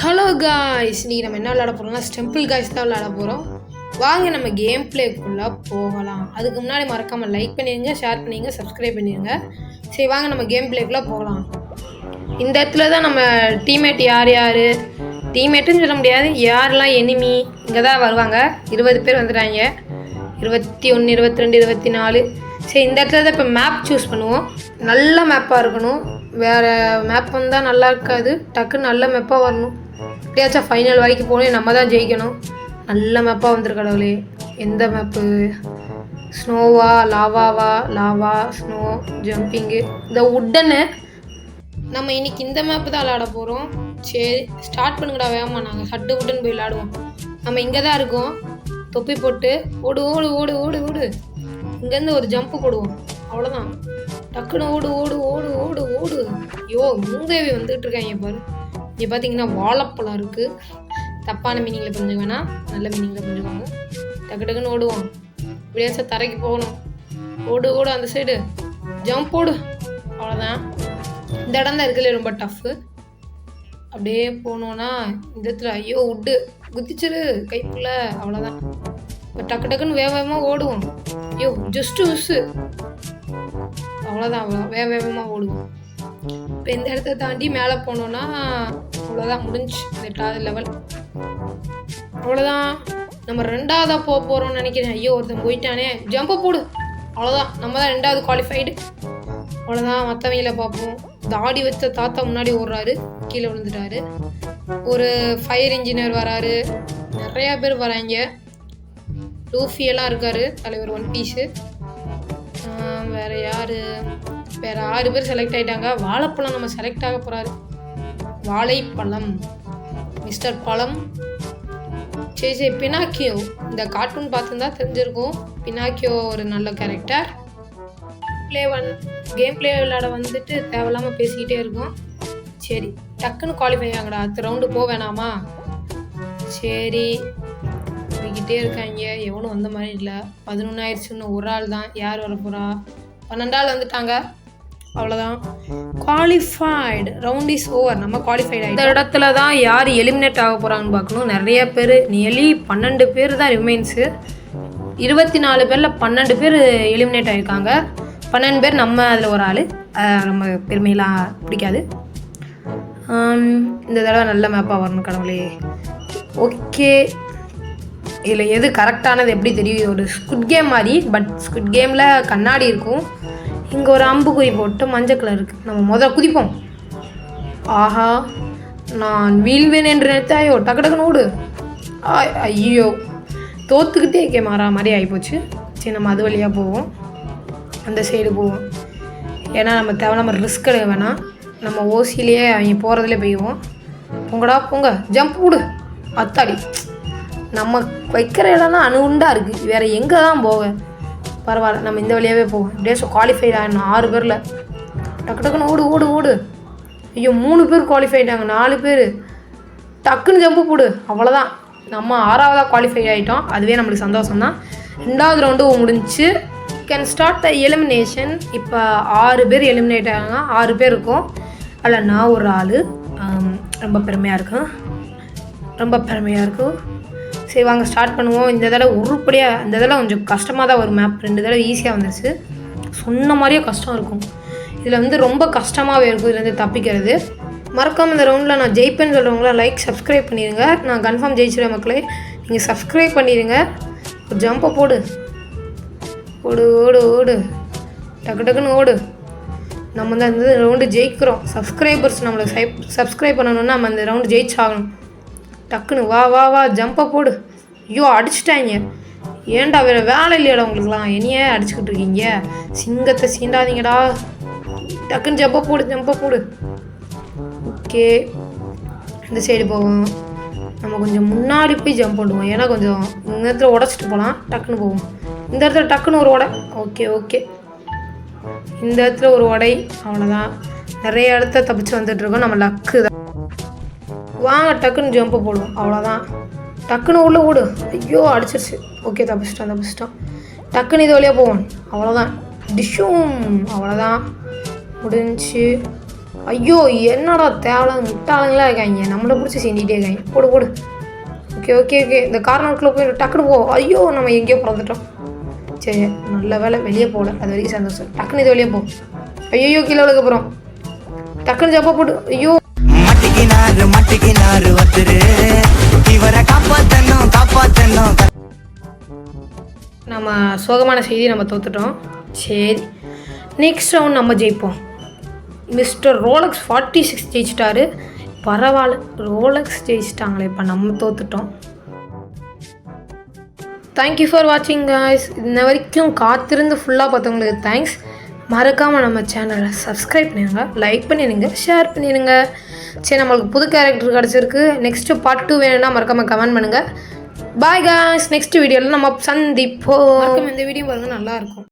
Hello guys, நீ நம்ம என்ன விளையாட போகிறோம்னா ஸ்டெம்பிள் காய்ஸ் தான் விளையாட போகிறோம். வாங்க நம்ம கேம் பிளேக்குள்ளே போகலாம். அதுக்கு முன்னாடி மறக்காமல் லைக் பண்ணிடுங்க, ஷேர் பண்ணிடுங்க, சப்ஸ்கிரைப் பண்ணிடுங்க. சரி வாங்க நம்ம கேம் பிளேக்குள்ளே போகலாம். இந்த இடத்துல தான் நம்ம டீம்மேட் யார் யார் டீம்மேட்டுன்னு சொல்ல முடியாது, யாரெல்லாம் எனிமி இங்கே தான் வருவாங்க. 20 பேர் வந்துடுறாங்க. 21, 22, 24. சரி, இந்த இடத்துல தான் இப்போ மேப் சூஸ் பண்ணுவோம். நல்ல மேப்பாக இருக்கணும். வேறு மேப் வந்தால் நல்லா இருக்காது. டக்குன்னு நல்ல மேப்பாக வரணும். எப்படியாச்சும் ஃபைனல் வரைக்கும் போகணும். நம்ம தான் ஜெயிக்கணும். நல்ல மேப்பாக வந்துருக்கடவுளே. எந்த மேப்பு? ஸ்னோவா, லாவாவா? லாவா, ஸ்னோ, ஜம்பிங்கு, இந்த உட்டனு. நம்ம இன்னைக்கு இந்த மேப்பு தான் விளையாட போகிறோம். சரி ஸ்டார்ட் பண்ணுங்கடா வேகமா. நாங்கள் சட்டு உட்டன் போய் விளையாடுவோம். நம்ம இங்கே தான் இருக்கோம். தொப்பி போட்டு ஓடு ஓடு ஓடு ஓடு ஓடு. இங்கேருந்து ஒரு ஜம்ப்பு போடுவோம், அவ்வளோதான். டக்குன்னு ஓடு ஓடு ஓடு ஓடு ஓடு. ஐயோ, மூதேவி வந்துகிட்டு இருக்காங்க பாரு. இங்கே பார்த்தீங்கன்னா வாழைப்பழம் இருக்குது. தப்பான மீனிங்கில் புரிஞ்சுக்க வேணாம், நல்ல மீனிங்கில் புரிஞ்சுக்கோங்க. டக்கு டக்குன்னு ஓடுவோம். இப்படியாச்சும் தரைக்கு போகணும். ஓடு ஓடு, அந்த சைடு ஜம்ப் ஓடு, அவ்வளோதான். இந்த இடம் தான் இருக்குல்ல ரொம்ப டஃப்பு. அப்படியே போனோன்னா இந்த இடத்துல ஐயோ உட்டு குதிச்சிரு கைக்குள்ள, அவ்வளோதான். இப்போ டக்கு டக்குன்னு வேகமாக ஓடுவோம். ஐயோ ஜஸ்ட்டு மிஸ்ஸு, அவ்வளோதான். வேகமாக ஓடுவோம். இப்போ இந்த இடத்த தாண்டி மேலே போனோன்னா அவ்வளோதான், முடிஞ்சு இந்த 8வது லெவல். அவ்வளோதான், நம்ம 2வதாக போக போகிறோம்னு நினைக்கிறேன். ஐயோ ஒருத்தன் போயிட்டானே, ஜம்பை போடு, அவ்வளோதான். நம்ம தான் 2வது குவாலிஃபைடு, அவ்வளோதான். மற்றவங்கள பார்ப்போம். தாடி வச்ச தாத்தா முன்னாடி ஓடுறாரு, கீழே விழுந்துட்டாரு. ஒரு ஃபயர் இன்ஜினியர் வராரு, நிறையா பேர் வராங்க. லூஃபியெல்லாம் இருக்காரு, தலைவர் ஒன் பீஸு. வேறு யார்? வேறு 6 பேர் செலக்ட் ஆகிட்டாங்க. வாழைப்பழம் நம்ம செலக்ட் ஆக போகிறாரு. வாழைப்பழம், மிஸ்டர் பழம். சரி சரி, பினாக்கியோ. இந்த கார்ட்டூன் பார்த்துருந்தா தெரிஞ்சிருக்கும். பினாக்கியோ ஒரு நல்ல கேரக்டர். கேம் பிளே விளையாட வந்துட்டு தேவையில்லாமல் பேசிக்கிட்டே இருக்கும். சரி டக்குன்னு குவாலிஃபை ஆகடா, அடுத்த ரவுண்டு போக வேணாமா? சரி போய்கிட்டே இருக்காங்க. எவனும் வந்த மாதிரி இல்லை. 11 ஆயிடுச்சு, இன்னும் ஒரு ஆள் தான். யார் வர போகிறா? 12 ஆள் வந்துட்டாங்க, அவ்வளோதான். Qualified, round is over. நம்ம குவாலிஃபைடு ஆகிடும். இந்த இடத்துல தான் யார் எலிமினேட் ஆக போகிறாங்கன்னு பார்க்கணும். நிறைய பேர், நியர்லி 12 பேர் தான் ரிமைன்ஸு. 24 பேரில் 12 பேர் எலிமினேட் ஆகிருக்காங்க. 12 பேர் நம்ம அதில் ஒரு ஆள். நம்ம பெருமையெல்லாம் பிடிக்காது. இந்த தடவை நல்ல மேப்பாக வரணும் கடவுளே. ஓகே, இதில் எது கரெக்டானது எப்படி தெரியும்? ஒரு ஸ்குட் கேம் மாதிரி, பட் ஸ்குட் கேமில் கண்ணாடி இருக்கும். இங்கே ஒரு அம்புக்குறி போட்டு மஞ்சள் கலர் இருக்குது. நம்ம முதல்ல குதிப்போம். ஆஹா, நான் வீழ்வேன் என்று நினைத்தாயோ, டக்கு டக்குன்னு ஓடு. ஐயோ, தோத்துக்கிட்டே மாறா மாதிரி ஆகிப்போச்சு. சரி நம்ம அது வழியாக போவோம், அந்த சைடு போவோம். ஏன்னா நம்ம தேவையில்லாமல் ரிஸ்க் எடுக்க வேணாம். நம்ம ஓசிலேயே அவங்க போகிறதுலே போயிடுவோம். பொங்கடா போங்க, ஜம்ப் விடு. அத்தாடி, நம்ம வைக்கிற இடம்னா அணுகுண்டாக இருக்குது. வேறு எங்கே தான் போக? பரவாயில்ல, நம்ம இந்த வழியாகவே போவோம். இப்படியே குவாலிஃபைட் ஆகிடணும். 6 பேரில் டக்கு டக்குன்னு ஓடு ஓடு ஓடு. ஐயோ 3 பேர் குவாலிஃபைட் ஆகிட்டாங்க, 4 பேர். டக்குன்னு ஜம்பு போடு, அவ்வளோதான். நம்ம 6வதாக குவாலிஃபை ஆகிட்டோம். அதுவே நம்மளுக்கு சந்தோஷம் தான். 2வது ரவுண்டு முடிஞ்சு. Can start the elimination. இப்போ 6 பேர் எலிமினேட் ஆகாங்க. 6 பேர் இருக்கும். அதில் நான் ஒரு ஆள். ரொம்ப பெருமையாக இருக்கும், ரொம்ப பெருமையாக இருக்கும். சரி வாங்க ஸ்டார்ட் பண்ணுவோம். இந்த தடவை உருப்படியாக, இந்த தடவை கொஞ்சம் கஷ்டமாக தான் ஒரு மேப். 2 தடவை ஈஸியாக வந்துருச்சு. சொன்ன மாதிரியே கஷ்டம் இருக்கும். இதில் வந்து ரொம்ப கஷ்டமாகவே இருக்கும் இதுலேருந்து தப்பிக்கிறது. மறக்காமல் இந்த ரவுண்டில் நான் ஜெயிப்பேன்னு சொல்கிறவங்கள லைக் சப்ஸ்கிரைப் பண்ணிடுங்க. நான் கன்ஃபார்ம் ஜெயிச்சிடுவேன் மக்களே. நீங்கள் சப்ஸ்கிரைப் பண்ணிடுங்க. ஒரு ஜம்பை போடு, ஓடு ஓடு ஓடு, டக்கு டக்குன்னு ஓடு. நம்ம வந்து அந்த ரவுண்டு ஜெயிக்கிறோம். சப்ஸ்கிரைபர்ஸ் நம்மளுக்கு சப்ஸ்கிரைப் பண்ணணுன்னா நம்ம அந்த ரவுண்டு ஜெயிச்சாகணும். டக்குன்னு வா வா வா, ஜம்பை போடு. ஐயோ அடிச்சிட்டாங்க. ஏன்டா வேறு வேலை இல்லையாடா உங்களுக்குலாம்? என்னையே அடிச்சுக்கிட்டு இருக்கீங்க? சிங்கத்தை சீண்டாதீங்கடா. டக்குன்னு ஜம்பை போடு, ஜம்பை போடு. ஓகே, இந்த சைடு போவோம். நம்ம கொஞ்சம் முன்னாடி போய் ஜம்ப் பண்ணுவோம். ஏன்னா கொஞ்சம் இந்த இடத்துல உடச்சிட்டு போகலாம். டக்குன்னு போவோம். இந்த இடத்துல டக்குன்னு ஒரு உடை. ஓகே ஓகே, இந்த இடத்துல ஒரு உடை, அவ்வளோதான். நிறைய இடத்த தப்பிச்சு வந்துட்டுருக்கோம். நம்ம லக்கு தான். வாங்க டக்குன்னு ஜம்பை போடுவோம், அவ்வளோதான். டக்குன்னு உள்ள ஓடு. ஐயோ அடிச்சிருச்சு. ஓகே, தப்பிச்சிட்டோம். டக்குன்னு இது வழியாக போவோம், அவ்வளோதான். டிஷ்ஷும், அவ்வளோதான், முடிஞ்சு. ஐயோ என்னடா தேவலாம் முட்டாளங்களா இருக்காங்க, நம்மளை பிடிச்சி செஞ்சிட்டே இருக்காங்க. போடு போடு. ஓகே ஓகே ஓகே, இந்த கார்னருக்குள்ளே போய் டக்குனு போ. ஐயோ நம்ம எங்கேயோ பிறந்துட்டோம். சரி நல்ல வேலை வெளியே போகல, அது வரைக்கும் சந்தோஷம். டக்குன்னு இது வெளியே போ. ஐயோ கீழே விழுக்க போகிறோம். டக்குன்னு ஜப்பா போட்டு. ஐயோ நம்ம சோகமான செய்தி, நம்ம தோத்துட்டோம். சரி நெக்ஸ்ட் ரவுண்ட் நம்ம ஜெயிப்போம். Mister Rolex 46 ஜெயிச்சிட்டாரு. பரவாயில்ல, ரோலக்ஸ் ஜெயிச்சிட்டாங்களே, இப்போ நம்ம தோத்துட்டோம். தேங்க்யூ ஃபார் வாட்சிங் காய்ஸ். இன்ன வரைக்கும் காத்திருந்து ஃபுல்லாக பார்த்தவங்களுக்கு தேங்க்ஸ். மறக்காமல் நம்ம சேனலை சப்ஸ்கிரைப் பண்ணிடுங்க, லைக் பண்ணிடுங்க, ஷேர் பண்ணிடுங்க. சரி நம்மளுக்கு புது கேரக்டர் கிடச்சிருக்கு. நெக்ஸ்ட்டு பார்ட் 2 வேணும்னா மறக்காமல் கமெண்ட் பண்ணுங்கள். பாய் காய்ஸ், நெக்ஸ்ட் வீடியோவில் நம்ம சந்திப்போம். இந்த வீடியோ பாருங்கள், நல்லாயிருக்கும்.